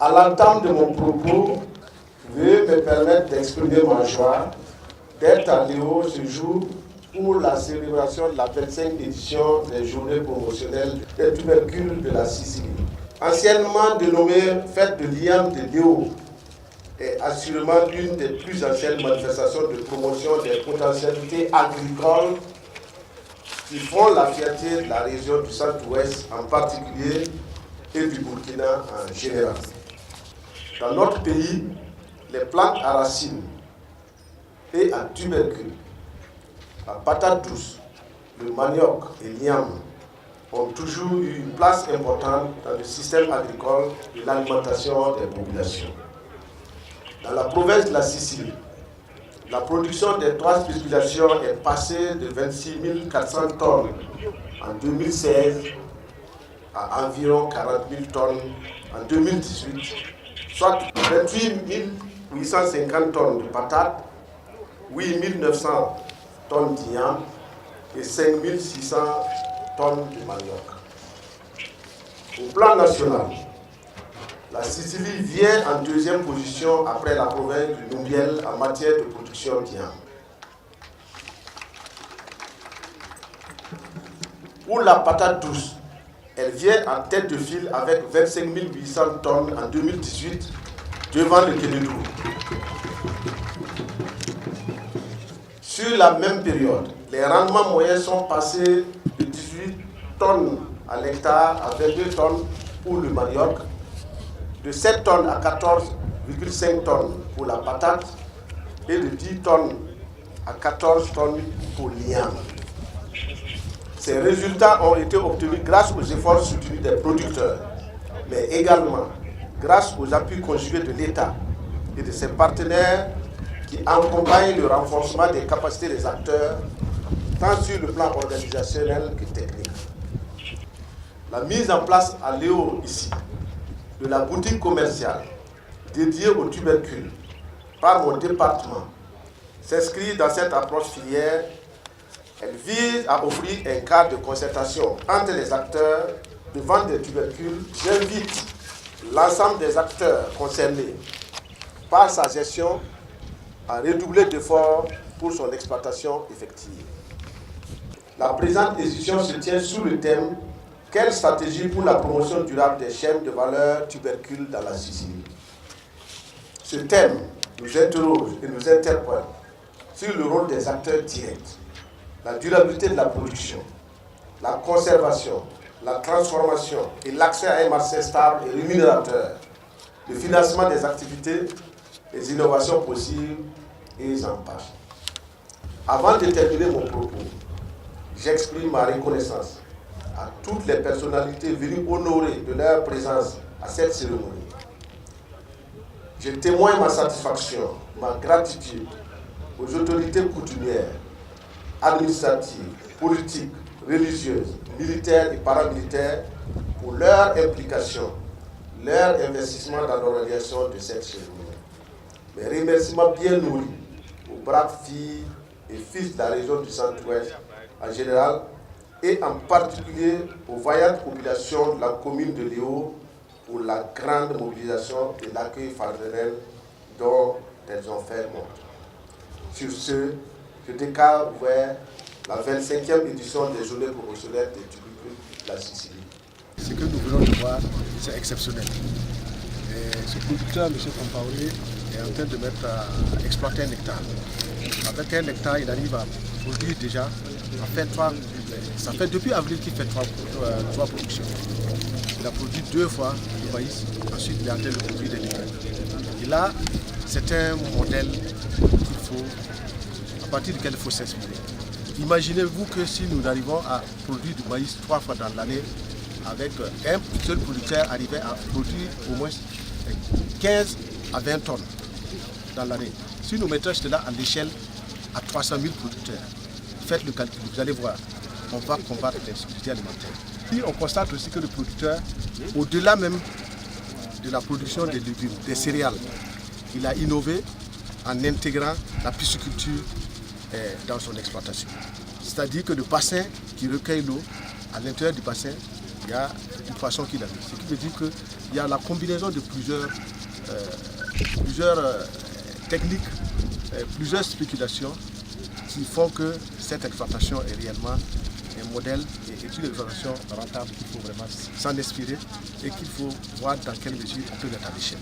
À l'entame de mon propos, veuillez me permettre d'exprimer ma joie d'être à Léo ce jour pour la célébration de la 25e édition des journées promotionnelles des tubercules de la Sicile. Anciennement dénommée Fête de Liam de Léo, est assurément l'une des plus anciennes manifestations de promotion des potentialités agricoles qui font la fierté de la région du Centre-Ouest en particulier et du Burkina en général. Dans notre pays, les plantes à racines et à tubercules, la patate douce, le manioc et l'iam ont toujours eu une place importante dans le système agricole de l'alimentation des populations. Dans la province de la Sicile, la production des trois spéculations est passée de 26 400 tonnes en 2016 à environ 40 000 tonnes en 2018, soit 28 850 tonnes de patates, 8 900 tonnes d'igname et 5 600 tonnes de manioc. Au plan national, la Sicile vient en deuxième position après la province du Numbiel en matière de production d'igname. Pour la patate douce, elle vient en tête de file avec 25 800 tonnes en 2018 devant le Kénédou. Sur la même période, les rendements moyens sont passés de 18 tonnes à l'hectare à 22 tonnes pour le manioc, de 7 tonnes à 14,5 tonnes pour la patate et de 10 tonnes à 14 tonnes pour l'igname. Ces résultats ont été obtenus grâce aux efforts soutenus des producteurs, mais également grâce aux appuis conjugués de l'État et de ses partenaires qui accompagnent le renforcement des capacités des acteurs, tant sur le plan organisationnel que technique. La mise en place à Léo ici de la boutique commerciale dédiée aux tubercules par mon département s'inscrit dans cette approche filière. Elle vise à offrir un cadre de concertation entre les acteurs de vente des tubercules. J'invite l'ensemble des acteurs concernés par sa gestion à redoubler d'efforts pour son exploitation effective. La présente édition se tient sous le thème « Quelle stratégie pour la promotion durable des chaînes de valeur tubercules dans la Sicile ?» Ce thème nous interroge et nous interpelle sur le rôle des acteurs directs, la durabilité de la production, la conservation, la transformation et l'accès à un marché stable et rémunérateur, le financement des activités, les innovations possibles et j'en passe. Avant de terminer mon propos, j'exprime ma reconnaissance à toutes les personnalités venues honorer de leur présence à cette cérémonie. Je témoigne ma satisfaction, ma gratitude aux autorités coutumières, administratives, politiques, religieuses, militaires et paramilitaires pour leur implication, leur investissement dans l'organisation de cette cérémonie. Mes remerciements bien nourris aux braves filles et fils de la région du Centre-Ouest en général et en particulier aux vaillantes populations de la commune de Léo pour la grande mobilisation et l'accueil fraternel dont elles ont fait montre. Sur ce, je déclare ouvert la 25e édition des journées promotionnelles des tubercules de la Sicile. Ce que nous venons de voir, c'est exceptionnel. Et ce producteur, M. Compaoré, est en train de exploiter un hectare. Avec un hectare, il arrive à produire déjà, à faire ça fait depuis avril qu'il fait trois productions. Il a produit 2 fois le maïs, ensuite il est en train de produire des légumes. Et là, c'est un modèle à partir duquel il faut s'inspirer. Imaginez-vous que si nous arrivons à produire du maïs 3 fois dans l'année, avec un seul producteur arrivait à produire au moins 15 à 20 tonnes dans l'année. Si nous mettons cela à l'échelle à 300 000 producteurs, faites le calcul, vous allez voir, on va combattre l'insécurité alimentaire. Puis on constate aussi que le producteur, au-delà même de la production des légumes, des céréales, il a innové en intégrant la pisciculture dans son exploitation. C'est-à-dire que le bassin qui recueille l'eau. À l'intérieur du bassin, il y a une façon qu'il a mis. Ce qui veut dire qu'il y a la combinaison de plusieurs techniques, plusieurs spéculations qui font que cette exploitation est réellement un modèle et est une exploitation rentable qu'il faut vraiment s'en inspirer et qu'il faut voir dans quelle mesure on peut mettre à l'échelle.